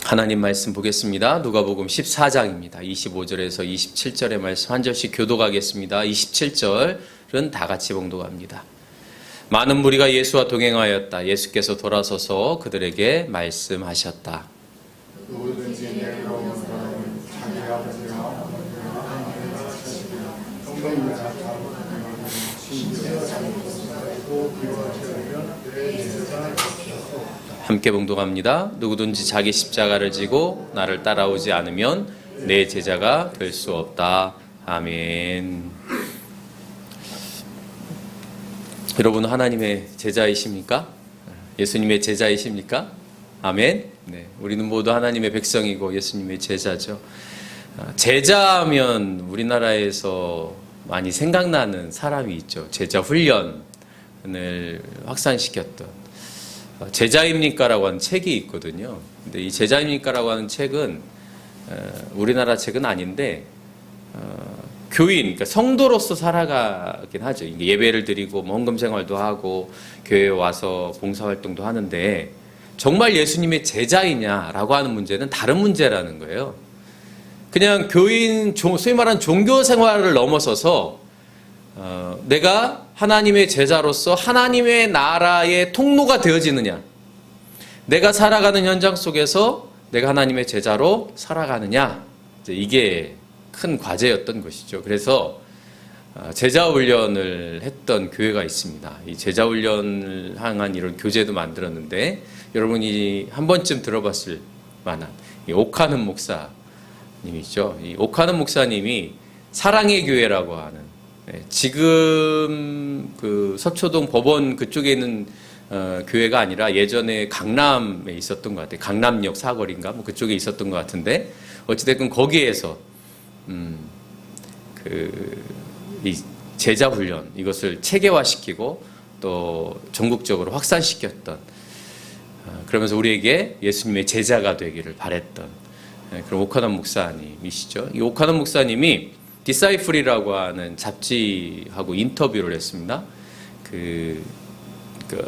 하나님 말씀 보겠습니다. 누가복음 14장입니다. 25절에서 27절의 말씀 한 절씩 교독하겠습니다. 27절은 다 같이 봉독합니다. 많은 무리가 예수와 동행하였다. 예수께서 돌아서서 그들에게 말씀하셨다. 누구든지 내가 온 사람은 자기 아버지와 어머니와 하나님과 자식이나 성도님을 자처하고 함께 봉독합니다. 누구든지 자기 십자가를 지고 나를 따라오지 않으면 내 제자가 될 수 없다. 아멘. 여러분 하나님의 제자이십니까? 예수님의 제자이십니까? 아멘. 네, 우리는 모두 하나님의 백성이고 예수님의 제자죠. 제자하면 우리나라에서 많이 생각나는 사람이 있죠. 제자 훈련을 확산시켰던 제자입니까? 라고 하는 책이 있거든요. 근데 이 제자입니까? 라고 하는 책은 우리나라 책은 아닌데 교인, 그러니까 성도로서 살아가긴 하죠. 예배를 드리고 헌금 생활도 하고 교회에 와서 봉사활동도 하는데 정말 예수님의 제자이냐라고 하는 문제는 다른 문제라는 거예요. 그냥 교인, 소위 말하는 종교 생활을 넘어서서 내가 하나님의 제자로서 하나님의 나라의 통로가 되어지느냐, 내가 살아가는 현장 속에서 내가 하나님의 제자로 살아가느냐, 이게 큰 과제였던 것이죠. 그래서 제자 훈련을 했던 교회가 있습니다. 이 제자 훈련을 향한 이런 교재도 만들었는데 여러분이 한 번쯤 들어봤을 만한 이 오카는 목사님이죠. 이 오카는 목사님이 사랑의 교회라고 하는, 지금 그 서초동 법원 그쪽에 있는 교회가 아니라 예전에 강남에 있었던 것 같아요. 강남역 사거리인가 뭐 그쪽에 있었던 것 같은데 어찌됐건 거기에서 이 제자 훈련 이것을 체계화시키고 또 전국적으로 확산시켰던, 그러면서 우리에게 예수님의 제자가 되기를 바랬던 그런 오카는 목사님이시죠. 이 오카는 목사님이 디사이플이라고 하는 잡지하고 인터뷰를 했습니다.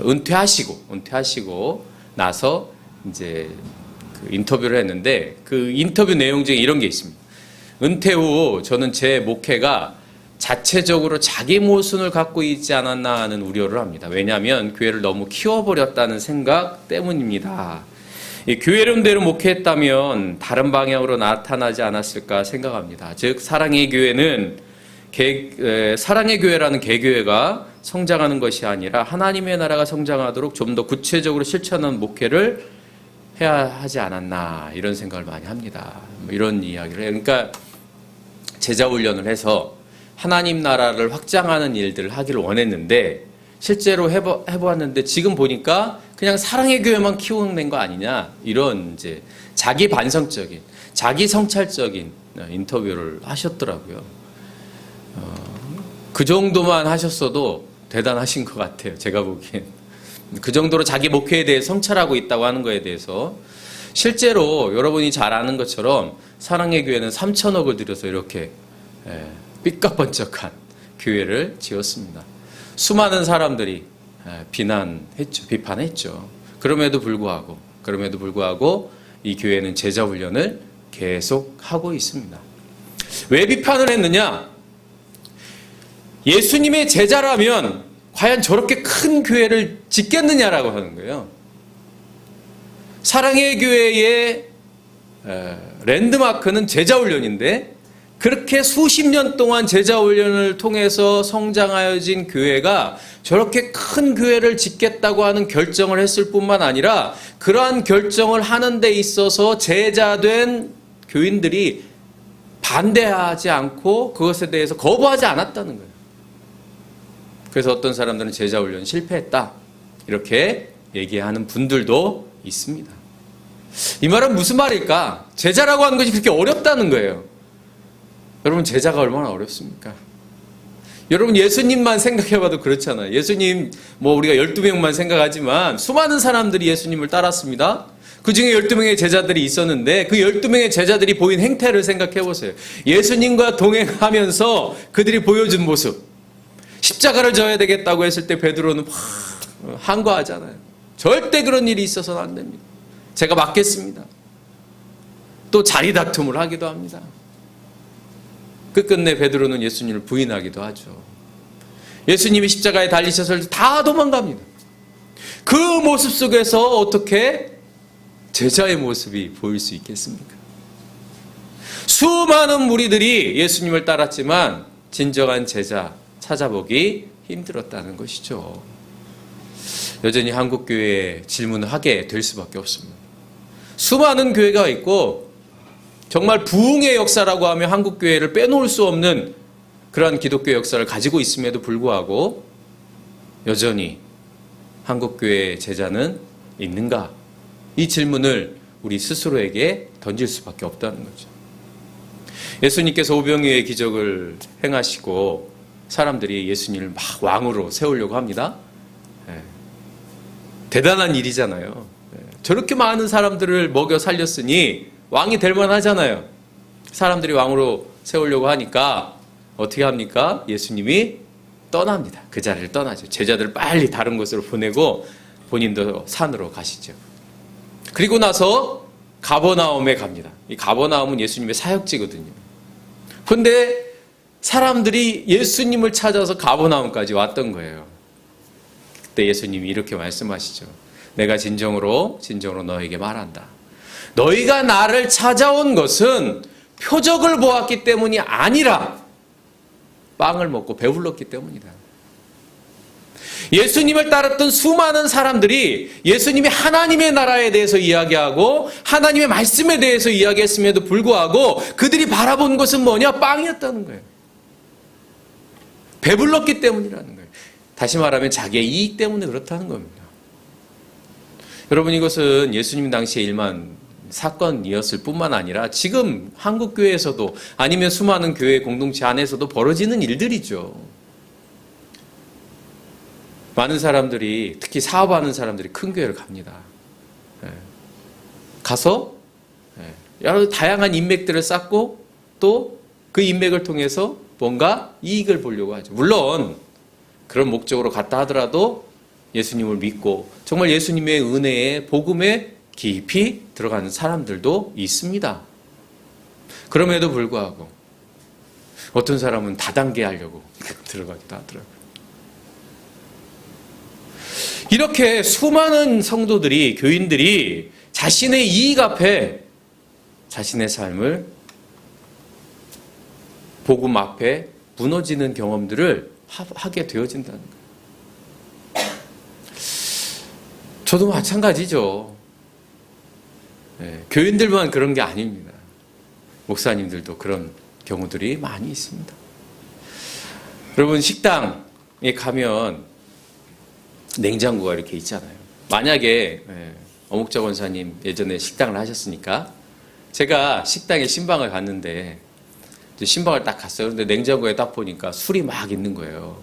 은퇴하시고 나서 이제 인터뷰를 했는데 그 인터뷰 내용 중에 이런 게 있습니다. 은퇴 후 저는 제 목회가 자체적으로 자기 모순을 갖고 있지 않았나 하는 우려를 합니다. 왜냐하면 교회를 너무 키워버렸다는 생각 때문입니다. 교회론대로 목회했다면 다른 방향으로 나타나지 않았을까 생각합니다. 즉 사랑의 교회는 사랑의 교회라는 개교회가 성장하는 것이 아니라 하나님의 나라가 성장하도록 좀 더 구체적으로 실천하는 목회를 해야 하지 않았나, 이런 생각을 많이 합니다. 이런 이야기를 해요. 그러니까 제자 훈련을 해서 하나님 나라를 확장하는 일들을 하기를 원했는데 실제로 해보았는데 지금 보니까 그냥 사랑의 교회만 키워낸 거 아니냐, 이런 이제 자기 반성적인, 자기 성찰적인 인터뷰를 하셨더라고요. 그 정도만 하셨어도 대단하신 것 같아요. 제가 보기엔 그 정도로 자기 목회에 대해 성찰하고 있다고 하는 거에 대해서. 실제로 여러분이 잘 아는 것처럼 사랑의 교회는 3천억을 들여서 이렇게 삐까번쩍한 교회를 지었습니다. 수많은 사람들이 비판했죠. 그럼에도 불구하고 이 교회는 제자 훈련을 계속 하고 있습니다. 왜 비판을 했느냐? 예수님의 제자라면 과연 저렇게 큰 교회를 짓겠느냐라고 하는 거예요. 사랑의 교회의 랜드마크는 제자 훈련인데 그렇게 수십 년 동안 제자 훈련을 통해서 성장하여진 교회가 저렇게 큰 교회를 짓겠다고 하는 결정을 했을 뿐만 아니라 그러한 결정을 하는 데 있어서 제자된 교인들이 반대하지 않고 그것에 대해서 거부하지 않았다는 거예요. 그래서 어떤 사람들은 제자 훈련 실패했다, 이렇게 얘기하는 분들도 있습니다. 이 말은 무슨 말일까? 제자라고 하는 것이 그렇게 어렵다는 거예요. 여러분, 제자가 얼마나 어렵습니까? 여러분, 예수님만 생각해봐도 그렇잖아요. 예수님, 우리가 12명만 생각하지만 수많은 사람들이 예수님을 따랐습니다. 그 중에 12명의 제자들이 있었는데 그 12명의 제자들이 보인 행태를 생각해보세요. 예수님과 동행하면서 그들이 보여준 모습. 십자가를 져야 되겠다고 했을 때 베드로는 항거하잖아요. 절대 그런 일이 있어서는 안 됩니다. 제가 맡겠습니다. 또 자리 다툼을 하기도 합니다. 끝끝내 베드로는 예수님을 부인하기도 하죠. 예수님이 십자가에 달리셔서 다 도망갑니다. 그 모습 속에서 어떻게 제자의 모습이 보일 수 있겠습니까? 수많은 무리들이 예수님을 따랐지만 진정한 제자 찾아보기 힘들었다는 것이죠. 여전히 한국교회에 질문을 하게 될 수밖에 없습니다. 수많은 교회가 있고 정말 부흥의 역사라고 하면 한국교회를 빼놓을 수 없는 그러한 기독교 역사를 가지고 있음에도 불구하고 여전히 한국교회의 제자는 있는가? 이 질문을 우리 스스로에게 던질 수밖에 없다는 거죠. 예수님께서 오병이어의 기적을 행하시고 사람들이 예수님을 막 왕으로 세우려고 합니다. 대단한 일이잖아요. 저렇게 많은 사람들을 먹여 살렸으니 왕이 될 만하잖아요. 사람들이 왕으로 세우려고 하니까 어떻게 합니까? 예수님이 떠납니다. 그 자리를 떠나죠. 제자들을 빨리 다른 곳으로 보내고 본인도 산으로 가시죠. 그리고 나서 가버나움에 갑니다. 이 가버나움은 예수님의 사역지거든요. 그런데 사람들이 예수님을 찾아서 가버나움까지 왔던 거예요. 그때 예수님이 이렇게 말씀하시죠. 내가 진정으로 너에게 말한다. 너희가 나를 찾아온 것은 표적을 보았기 때문이 아니라 빵을 먹고 배불렀기 때문이다. 예수님을 따랐던 수많은 사람들이 예수님이 하나님의 나라에 대해서 이야기하고 하나님의 말씀에 대해서 이야기했음에도 불구하고 그들이 바라본 것은 뭐냐? 빵이었다는 거예요. 배불렀기 때문이라는 거예요. 다시 말하면 자기의 이익 때문에 그렇다는 겁니다. 여러분, 이것은 예수님 당시의 일만 사건이었을 뿐만 아니라 지금 한국교회에서도 아니면 수많은 교회 공동체 안에서도 벌어지는 일들이죠. 많은 사람들이, 특히 사업하는 사람들이 큰 교회를 갑니다. 가서 여러 다양한 인맥들을 쌓고 또 그 인맥을 통해서 뭔가 이익을 보려고 하죠. 물론 그런 목적으로 갔다 하더라도 예수님을 믿고 정말 예수님의 은혜에 복음에 깊이 들어가는 사람들도 있습니다. 그럼에도 불구하고 어떤 사람은 다단계 하려고 들어가기도 하더라고요. 이렇게 수많은 성도들이, 교인들이 자신의 이익 앞에 자신의 삶을 복음 앞에 무너지는 경험들을 하게 되어진다는 거예요. 저도 마찬가지죠. 교인들만 그런 게 아닙니다. 목사님들도 그런 경우들이 많이 있습니다. 여러분, 식당에 가면 냉장고가 이렇게 있잖아요. 만약에 어묵자 권사님 예전에 식당을 하셨으니까 제가 식당에 신방을 갔는데 신방을 딱 갔어요. 근데 냉장고에 딱 보니까 술이 막 있는 거예요.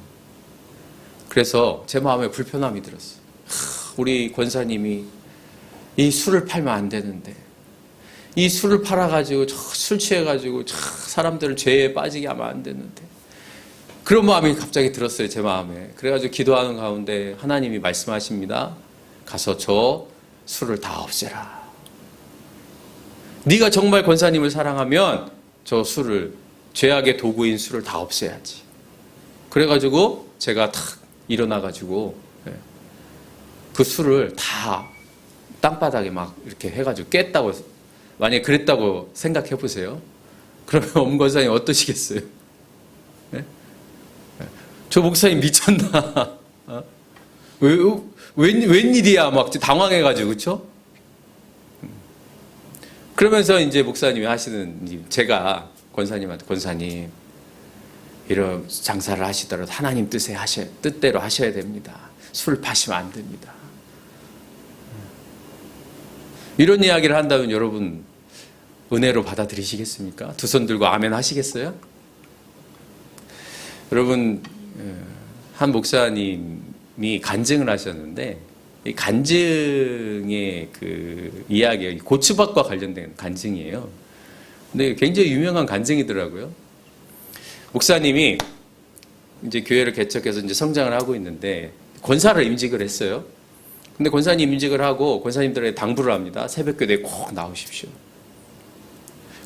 그래서 제 마음에 불편함이 들었어요. 우리 권사님이 이 술을 팔면 안 되는데 이 술을 팔아가지고 술 취해가지고 사람들을 죄에 빠지게 하면 안 되는데 그런 마음이 갑자기 들었어요. 제 마음에. 그래가지고 기도하는 가운데 하나님이 말씀하십니다. 가서 저 술을 다 없애라. 네가 정말 권사님을 사랑하면 저 술을, 죄악의 도구인 술을 다 없애야지. 그래가지고 제가 탁 일어나가지고 그 술을 다 땅바닥에 막 이렇게 해가지고 깼다고, 만약에 그랬다고 생각해 보세요. 그러면 엄 권사님 어떠시겠어요? 네? 저 목사님 미쳤나? 웬일이야? 막 당황해가지고, 그쵸? 그러면서 이제 목사님이 하시는, 제가 권사님한테, 권사님, 이런 장사를 하시더라도 하나님 뜻대로 하셔야 됩니다. 술 파시면 안 됩니다. 이런 이야기를 한다면 여러분, 은혜로 받아들이시겠습니까? 두 손 들고 아멘 하시겠어요? 여러분, 한 목사님이 간증을 하셨는데, 이 간증의 그 이야기가 고추밭과 관련된 간증이에요. 근데 굉장히 유명한 간증이더라고요. 목사님이 이제 교회를 개척해서 이제 성장을 하고 있는데, 권사를 임직을 했어요. 근데 권사님 임직을 하고 권사님들에게 당부를 합니다. 새벽 교대에 꼭 나오십시오.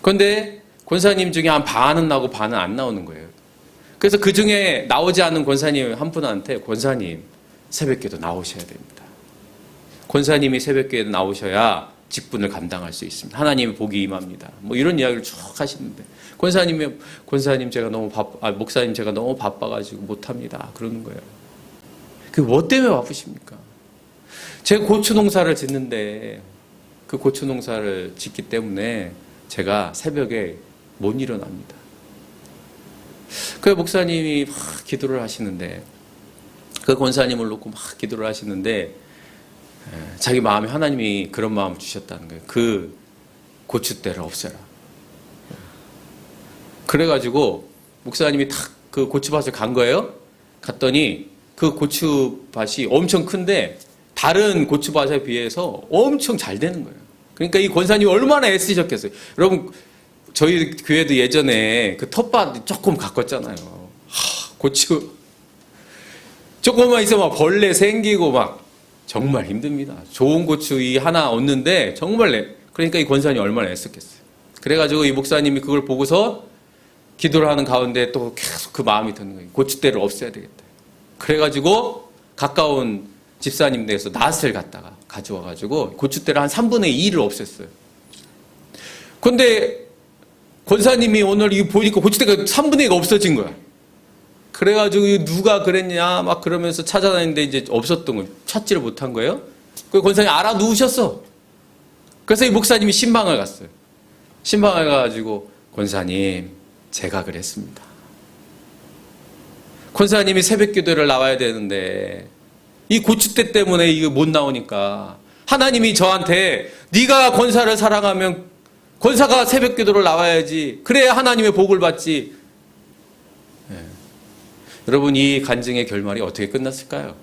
그런데 권사님 중에 한 반은 나오고 반은 안 나오는 거예요. 그래서 그 중에 나오지 않은 권사님 한 분한테 권사님 새벽기도 나오셔야 됩니다. 권사님이 새벽기에 나오셔야 직분을 감당할 수 있습니다. 하나님의 복이 임합니다. 뭐 이런 이야기를 쭉 하시는데 권사님 제가 너무 목사님 제가 너무 바빠가지고 못합니다. 그러는 거예요. 그 뭐 때문에 바쁘십니까? 제가 고추 농사를 짓는데 그 고추 농사를 짓기 때문에 제가 새벽에 못 일어납니다. 그 목사님이 막 기도를 하시는데 그 권사님을 놓고 막 기도를 하시는데 자기 마음에 하나님이 그런 마음을 주셨다는 거예요. 그 고추대를 없애라. 그래가지고 목사님이 탁 그 고추밭을 간 거예요. 갔더니 그 고추밭이 엄청 큰데 다른 고추밭에 비해서 엄청 잘 되는 거예요. 그러니까 이 권사님이 얼마나 애쓰셨겠어요. 여러분 저희 교회도 예전에 그 텃밭 조금 가꿨잖아요. 고추 조금만 있으면 막 벌레 생기고 막 정말 힘듭니다. 좋은 고추 이 하나 얻는데 정말 그러니까 이 권사님이 얼마나 애썼겠어요. 그래가지고 이 목사님이 그걸 보고서 기도를 하는 가운데 또 계속 그 마음이 드는 거예요. 고추대를 없애야 되겠다. 그래가지고 가까운 집사님 댁에서 낫을 갖다가 가져와가지고 고추대를 한 3분의 2를 없앴어요. 근데 권사님이 오늘 이거 보니까 고추대가 3분의 2가 없어진 거야. 그래가지고 누가 그랬냐 막 그러면서 찾아다니는데 이제 없었던 걸 찾지를 못한 거예요. 그 권사님이 알아누우셨어. 그래서 이 목사님이 신방을 갔어요. 신방을 가가지고 권사님 제가 그랬습니다. 권사님이 새벽 기도를 나와야 되는데 이 고추대 때문에 이거 못 나오니까 하나님이 저한테 네가 권사를 사랑하면 권사가 새벽 기도를 나와야지. 그래야 하나님의 복을 받지. 네. 여러분 이 간증의 결말이 어떻게 끝났을까요?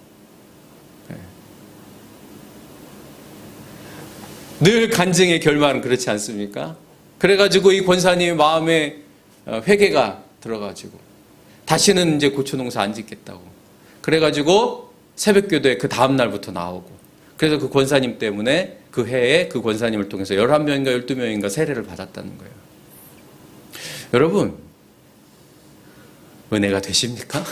네. 늘 간증의 결말은 그렇지 않습니까? 그래가지고 이 권사님의 마음에 회개가 들어가지고 다시는 이제 고추 농사 안 짓겠다고. 그래가지고 새벽 교도에 그 다음 날부터 나오고. 그래서 그 권사님 때문에 그 해에 그 권사님을 통해서 11명인가 12명인가 세례를 받았다는 거예요. 여러분, 은혜가 되십니까?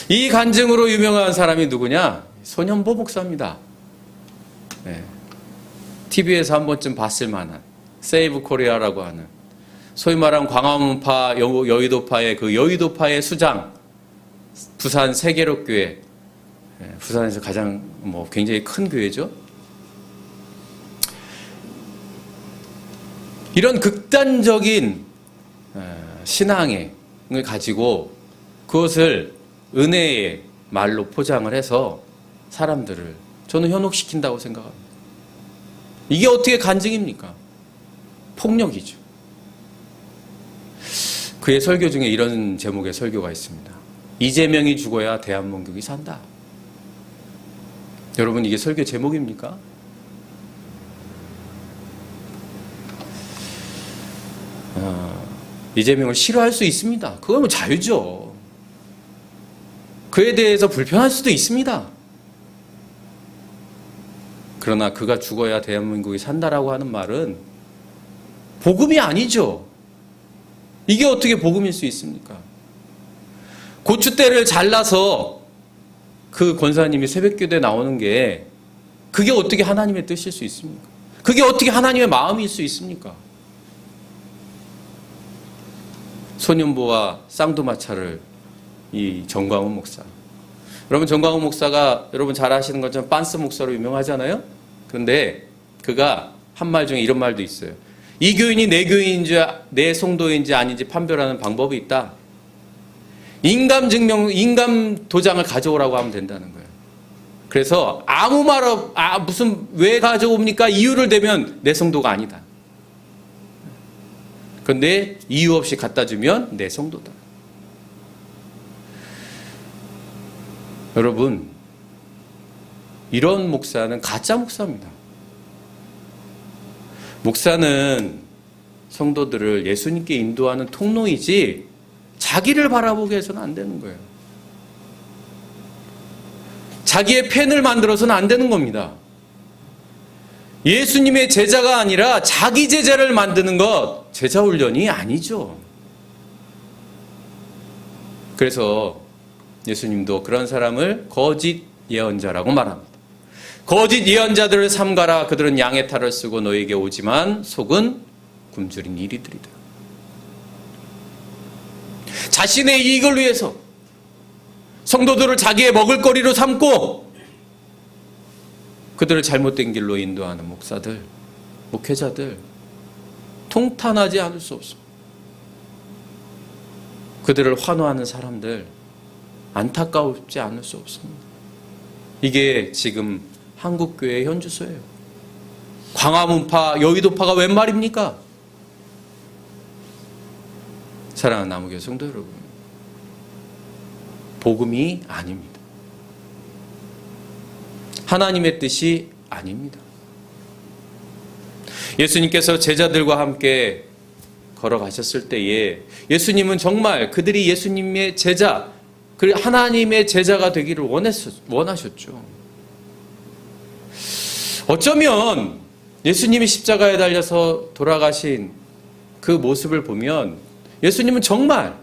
이 간증으로 유명한 사람이 누구냐? 손현보 목사입니다. 네. TV에서 한 번쯤 봤을 만한 세이브 코리아라고 하는 소위 말하는 광화문파, 여의도파의 그 여의도파의 수장, 부산 세계록교회, 부산에서 가장 굉장히 큰 교회죠. 이런 극단적인 신앙을 가지고 그것을 은혜의 말로 포장을 해서 사람들을 저는 현혹시킨다고 생각합니다. 이게 어떻게 간증입니까? 폭력이죠. 그의 설교 중에 이런 제목의 설교가 있습니다. 이재명이 죽어야 대한민국이 산다. 여러분 이게 설교 제목입니까? 이재명을 싫어할 수 있습니다. 그건 뭐 자유죠. 그에 대해서 불편할 수도 있습니다. 그러나 그가 죽어야 대한민국이 산다라고 하는 말은 복음이 아니죠. 이게 어떻게 복음일 수 있습니까? 고추대를 잘라서 그 권사님이 새벽기도에 나오는 게 그게 어떻게 하나님의 뜻일 수 있습니까? 그게 어떻게 하나님의 마음일 수 있습니까? 소년보와 쌍두마차를 이 정광훈 목사. 여러분 정광훈 목사가 여러분 잘 아시는 것처럼 빤스 목사로 유명하잖아요. 그런데 그가 한 말 중에 이런 말도 있어요. 이 교인이 내 교인인지 내 성도인지 아닌지 판별하는 방법이 있다. 인감 도장을 가져오라고 하면 된다는 거예요. 그래서 아무 말 무슨 왜 가져옵니까? 이유를 대면 내 성도가 아니다. 그런데 이유 없이 갖다 주면 내 성도다. 여러분, 이런 목사는 가짜 목사입니다. 목사는 성도들을 예수님께 인도하는 통로이지 자기를 바라보게 해서는 안 되는 거예요. 자기의 펜을 만들어서는 안 되는 겁니다. 예수님의 제자가 아니라 자기 제자를 만드는 것, 제자 훈련이 아니죠. 그래서 예수님도 그런 사람을 거짓 예언자라고 말합니다. 거짓 예언자들을 삼가라. 그들은 양의 탈을 쓰고 너에게 오지만 속은 굶주린 이리들이다. 자신의 이익을 위해서 성도들을 자기의 먹을거리로 삼고 그들을 잘못된 길로 인도하는 목사들, 목회자들 통탄하지 않을 수 없습니다. 그들을 환호하는 사람들 안타까우지 않을 수 없습니다. 이게 지금 한국교회의 현주소예요. 광화문파, 여의도파가 웬 말입니까? 사랑하는 남우교회 성도 여러분, 복음이 아닙니다. 하나님의 뜻이 아닙니다. 예수님께서 제자들과 함께 걸어가셨을 때에 예수님은 정말 그들이 예수님의 제자, 하나님의 제자가 되기를 원하셨죠. 어쩌면 예수님이 십자가에 달려서 돌아가신 그 모습을 보면 예수님은 정말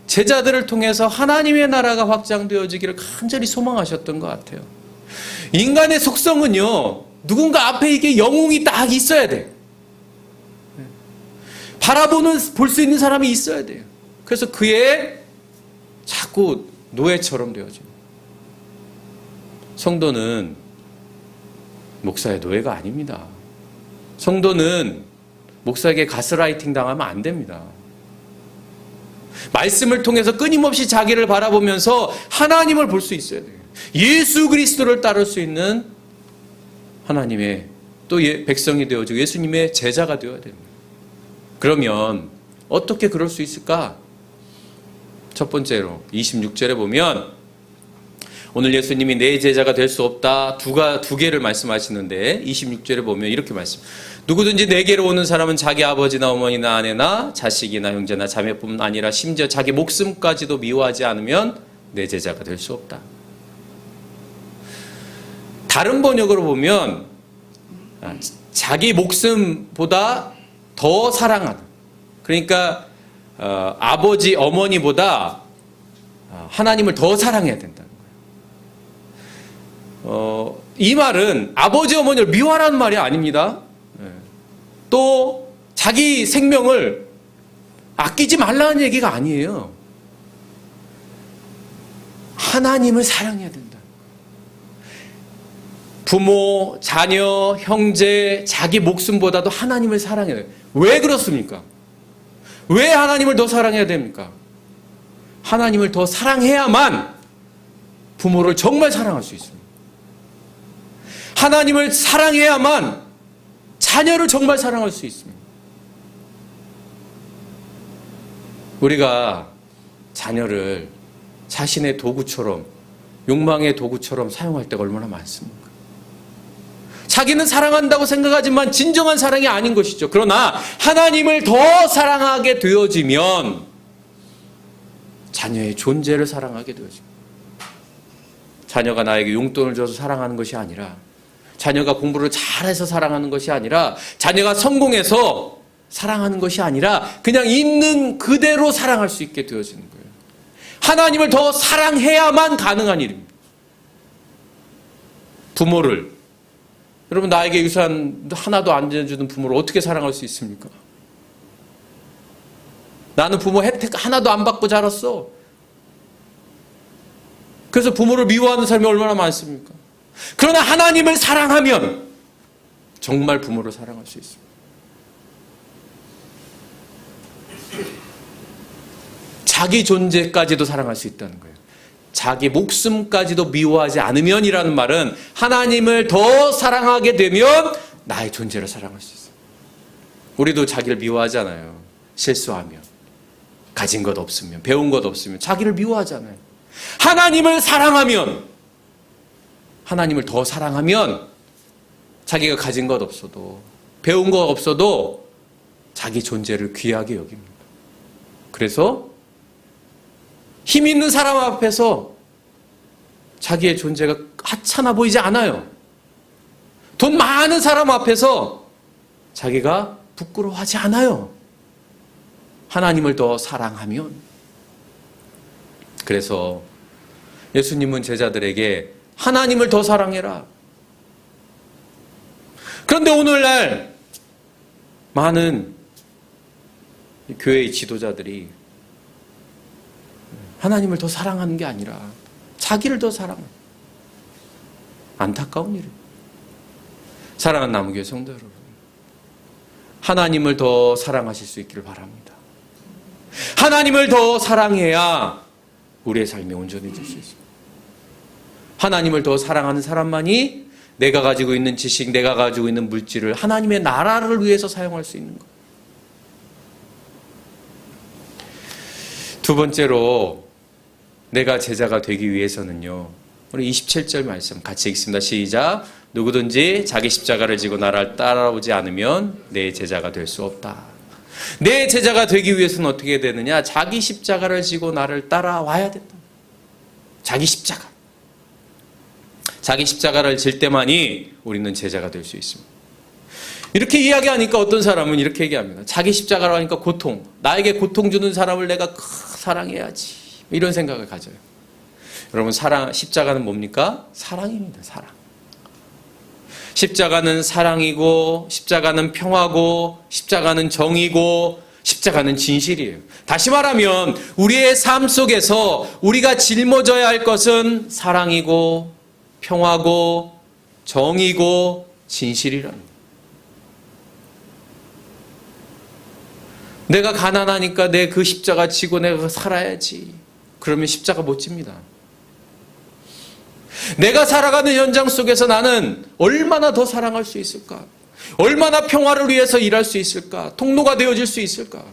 제자들을 통해서 하나님의 나라가 확장되어지기를 간절히 소망하셨던 것 같아요. 인간의 속성은요, 누군가 앞에 이게 영웅이 딱 있어야 돼. 볼 수 있는 사람이 있어야 돼요. 그래서 그의 자꾸 노예처럼 되어집니다. 성도는 목사의 노예가 아닙니다. 성도는 목사에게 가스라이팅 당하면 안 됩니다. 말씀을 통해서 끊임없이 자기를 바라보면서 하나님을 볼 수 있어야 돼요. 예수 그리스도를 따를 수 있는 하나님의 또 백성이 되어지고 예수님의 제자가 되어야 됩니다. 그러면 어떻게 그럴 수 있을까? 첫 번째로 26절에 보면 오늘 예수님이 내 제자가 될 수 없다 두 개를 말씀하시는데 26절에 보면 이렇게 말씀. 누구든지 내게로 오는 사람은 자기 아버지나 어머니나 아내나 자식이나 형제나 자매뿐만 아니라 심지어 자기 목숨까지도 미워하지 않으면 내 제자가 될 수 없다. 다른 번역으로 보면 자기 목숨보다 더 사랑하는, 그러니까 아버지 어머니보다 하나님을 더 사랑해야 된다는 거예요. 이 말은 아버지 어머니를 미워하라는 말이 아닙니다. 또 자기 생명을 아끼지 말라는 얘기가 아니에요. 하나님을 사랑해야 된다. 부모, 자녀, 형제, 자기 목숨보다도 하나님을 사랑해야 돼요. 왜 그렇습니까? 왜 하나님을 더 사랑해야 됩니까? 하나님을 더 사랑해야만 부모를 정말 사랑할 수 있습니다. 하나님을 사랑해야만 자녀를 정말 사랑할 수 있습니다. 우리가 자녀를 자신의 도구처럼, 욕망의 도구처럼 사용할 때가 얼마나 많습니까? 자기는 사랑한다고 생각하지만 진정한 사랑이 아닌 것이죠. 그러나 하나님을 더 사랑하게 되어지면 자녀의 존재를 사랑하게 되어집니다. 자녀가 나에게 용돈을 줘서 사랑하는 것이 아니라, 자녀가 공부를 잘해서 사랑하는 것이 아니라, 자녀가 성공해서 사랑하는 것이 아니라 그냥 있는 그대로 사랑할 수 있게 되어지는 거예요. 하나님을 더 사랑해야만 가능한 일입니다. 부모를, 여러분 나에게 유산 하나도 안 주는 부모를 어떻게 사랑할 수 있습니까? 나는 부모 혜택 하나도 안 받고 자랐어. 그래서 부모를 미워하는 사람이 얼마나 많습니까? 그러나 하나님을 사랑하면 정말 부모를 사랑할 수 있습니다. 자기 존재까지도 사랑할 수 있다는 거예요. 자기 목숨까지도 미워하지 않으면이라는 말은 하나님을 더 사랑하게 되면 나의 존재를 사랑할 수 있어요. 우리도 자기를 미워하잖아요. 실수하면, 가진 것 없으면, 배운 것 없으면 자기를 미워하잖아요. 하나님을 사랑하면, 하나님을 더 사랑하면 자기가 가진 것 없어도, 배운 것 없어도 자기 존재를 귀하게 여깁니다. 그래서 힘 있는 사람 앞에서 자기의 존재가 하찮아 보이지 않아요. 돈 많은 사람 앞에서 자기가 부끄러워하지 않아요. 하나님을 더 사랑하면. 그래서 예수님은 제자들에게 하나님을 더 사랑해라. 그런데 오늘날 많은 교회의 지도자들이 하나님을 더 사랑하는 게 아니라 자기를 더 사랑해요. 안타까운 일이에요. 사랑하는 남교회 성도 여러분, 하나님을 더 사랑하실 수 있기를 바랍니다. 하나님을 더 사랑해야 우리의 삶이 온전해질 수 있습니다. 하나님을 더 사랑하는 사람만이 내가 가지고 있는 지식, 내가 가지고 있는 물질을 하나님의 나라를 위해서 사용할 수 있는 것. 두 번째로 내가 제자가 되기 위해서는요, 우리 27절 말씀 같이 읽습니다. 시작. 누구든지 자기 십자가를 지고 나를 따라오지 않으면 내 제자가 될 수 없다. 내 제자가 되기 위해서는 어떻게 되느냐? 자기 십자가를 지고 나를 따라와야 된다. 자기 십자가. 자기 십자가를 질 때만이 우리는 제자가 될 수 있습니다. 이렇게 이야기하니까 어떤 사람은 이렇게 얘기합니다. 자기 십자가라고 하니까 고통. 나에게 고통 주는 사람을 내가 사랑해야지. 이런 생각을 가져요. 여러분, 십자가는 뭡니까? 사랑입니다. 사랑. 십자가는 사랑이고, 십자가는 평화고, 십자가는 정의고, 십자가는 진실이에요. 다시 말하면 우리의 삶 속에서 우리가 짊어져야 할 것은 사랑이고, 평화고, 정의고, 진실이라는 거예요. 내가 가난하니까 내 그 십자가 지고 내가 살아야지. 그러면 십자가 못 집니다. 내가 살아가는 현장 속에서 나는 얼마나 더 사랑할 수 있을까? 얼마나 평화를 위해서 일할 수 있을까? 통로가 되어질 수 있을까?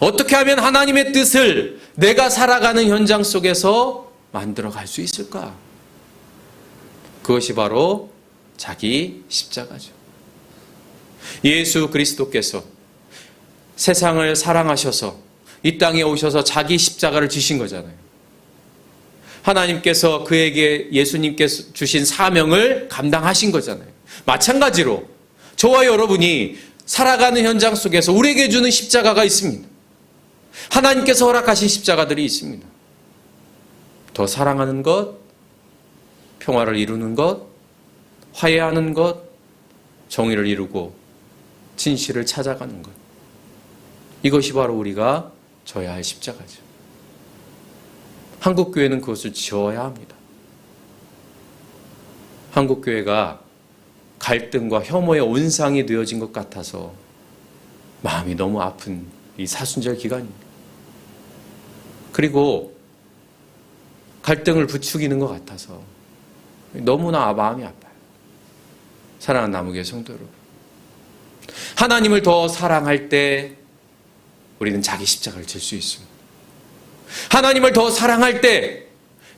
어떻게 하면 하나님의 뜻을 내가 살아가는 현장 속에서 만들어갈 수 있을까? 그것이 바로 자기 십자가죠. 예수 그리스도께서 세상을 사랑하셔서 이 땅에 오셔서 자기 십자가를 지신 거잖아요. 하나님께서 그에게 예수님께서 주신 사명을 감당하신 거잖아요. 마찬가지로 저와 여러분이 살아가는 현장 속에서 우리에게 주는 십자가가 있습니다. 하나님께서 허락하신 십자가들이 있습니다. 더 사랑하는 것, 평화를 이루는 것, 화해하는 것, 정의를 이루고 진실을 찾아가는 것. 이것이 바로 우리가 져야 할 십자가죠. 한국교회는 그것을 지어야 합니다. 한국교회가 갈등과 혐오의 온상이 되어진 것 같아서 마음이 너무 아픈 이 사순절 기간입니다. 그리고 갈등을 부추기는 것 같아서 너무나 마음이 아파요. 사랑하는 남우교회 성도 여러분, 하나님을 더 사랑할 때 우리는 자기 십자가를 질 수 있습니다. 하나님을 더 사랑할 때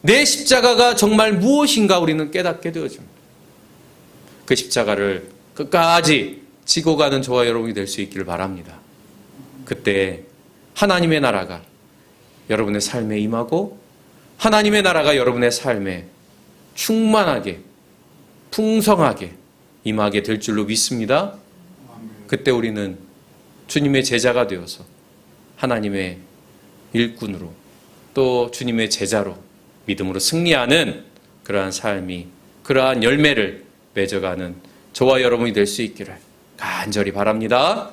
내 십자가가 정말 무엇인가 우리는 깨닫게 되어집니다. 그 십자가를 끝까지 지고 가는 저와 여러분이 될 수 있기를 바랍니다. 그때 하나님의 나라가 여러분의 삶에 임하고 하나님의 나라가 여러분의 삶에 충만하게 풍성하게 임하게 될 줄로 믿습니다. 그때 우리는 주님의 제자가 되어서 하나님의 일꾼으로 또 주님의 제자로 믿음으로 승리하는 그러한 삶이, 그러한 열매를 맺어가는 저와 여러분이 될 수 있기를 간절히 바랍니다.